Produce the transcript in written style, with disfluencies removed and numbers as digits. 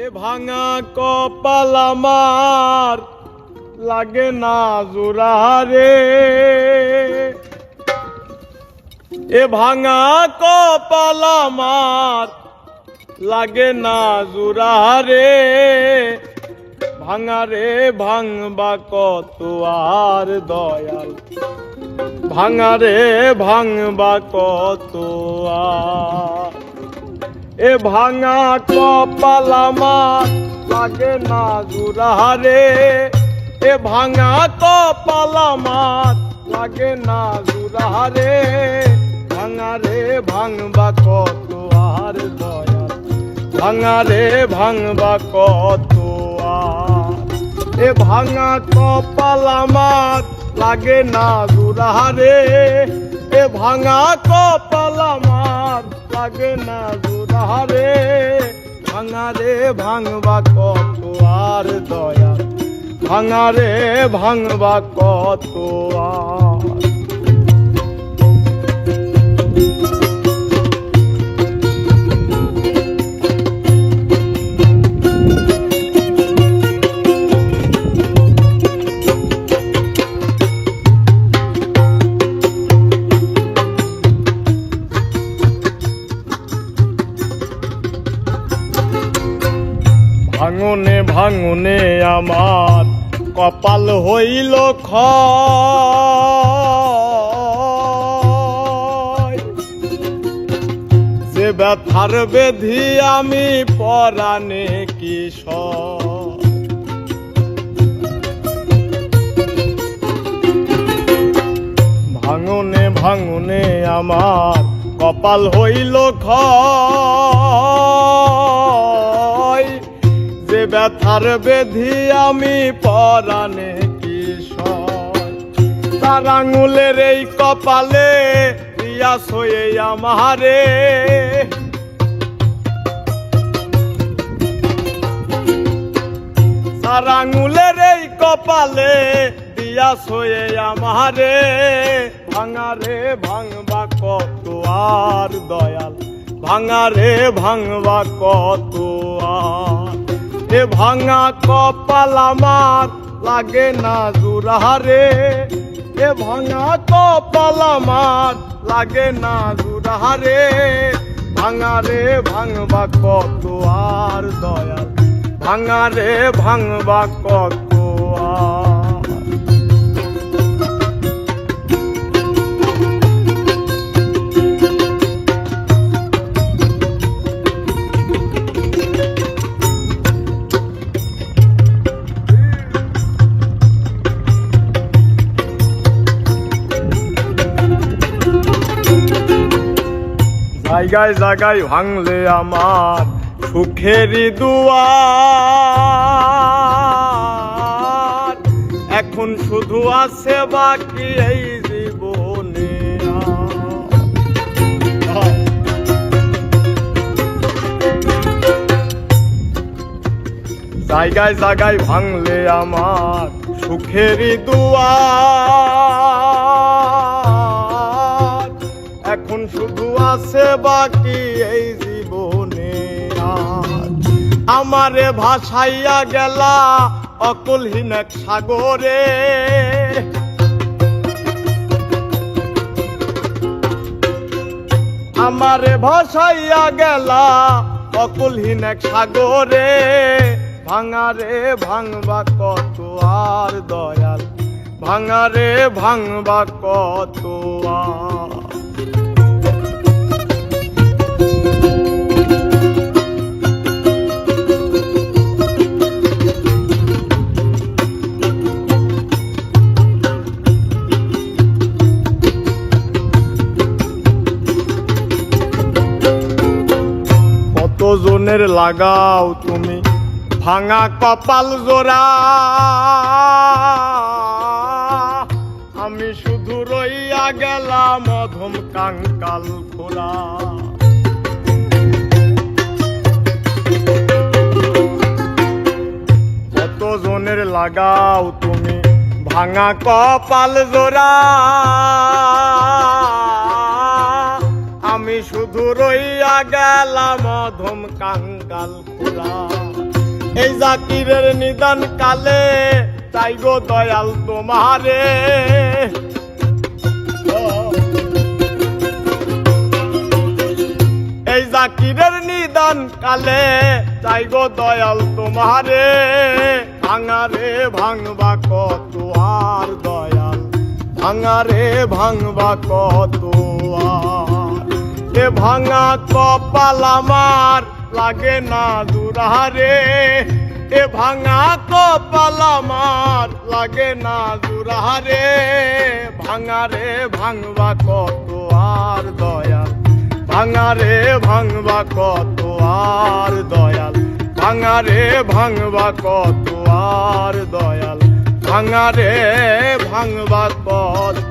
এ ভাঙা কপাল আমার লাগে না জোড়া রে, এ ভাঙা কপাল আমার লাগে না জোড়া রে, ভাঙা রে ভাঙবা কত আর দয়াল, ভাঙা রে ভাঙবা কত আর। এ ভাঙা কপাল আমার লাগে না জোড়া রে, এ ভাঙা কপাল আমার লাগে না জোড়া রে, ভাঙা রে ভাঙবা কত আর দয়াল, ভাঙা রে ভাঙবা কত আর। এ ভাঙা কপাল আমার লাগে না জোড়া রে, এ ভাঙা কপাল আমার লাগে না জোড়া রে, ভাঙা রে ভাঙবা কত আর দয়াল, ভাঙা রে ভাঙবা কত আর। ভাঙনে ভাঙনে আমার কপাল হইল ক্ষয়, যে ব্যথার বেধি আমি পরাণে কিশোর। ভাঙনে ভাঙনে আমার কপাল হইল ক্ষয়, যে ব্যথার বেধি আমি পরাণে কিশোর। তার আঙুলের এই কপালে পিয়াস হয়ে আমারে, তার আঙুলের এই কপালে পিয়াস হয়ে আমারে, ভাঙা রে ভাঙবা কত আর দয়াল, ভাঙা রে ভাঙবা কত আর। এ ভাঙা কপাল আমার লাগে না জোড়া রে, এ ভাঙা কপাল আমার লাগে না জোড়া রে, ভাঙা রে ভাঙবা কত আর দয়াল, ভাঙা রে ভাঙবা কত আর। জায়গায় জায়গায় ভাঙলে আমার সুখেরই দুয়ার, এখন শুধু আছে বাকি এই জীবনে। জায়গায় জায়গায় ভাঙলে আমার সুখেরই দুয়ার, এখন শুধু আছে বাকি এই জীবনে। আমারে ভাসাইয়া গেলা অকলহীন এক সাগরে, আমারে ভাসাইয়া গেলা অকলহীন এক সাগরে, ভাঙা রে ভাঙবা কত আর দয়াল, ভাঙা রে ভাঙবা কত আর। কতজনের লাগাও তুমি ভাঙা কপাল জোড়া, আমি শুধু রইয়া গেলাম অধম কাঙ্কাল খোলা। কতজনের লাগাও তুমি ভাঙা কপাল জোড়া, আমি শুধু রইয়া গেলাম অধম কাঙ্গাল খোলা। এই জাকিরের নিদান কালে চাই গো দয়াল তোমারে। এই জাকিরের নিদান কালে চাই গো দয়াল তোমারে। ভাঙারে ভাঙবা কত আর দয়াল, ভাঙারে ভাঙবা কত আর। এ ভাঙা কপাল আমার লাগে না দুরারে। এ ভাঙা কপাল আমার লাগে না দুরারে। ভাঙারে ভাঙবা কত আর দয়াল, ভাঙারে ভাঙবা কত আর দয়াল। ভাঙারে ভাঙবা কত আর দয়াল, ভাঙারে ভাঙবা কত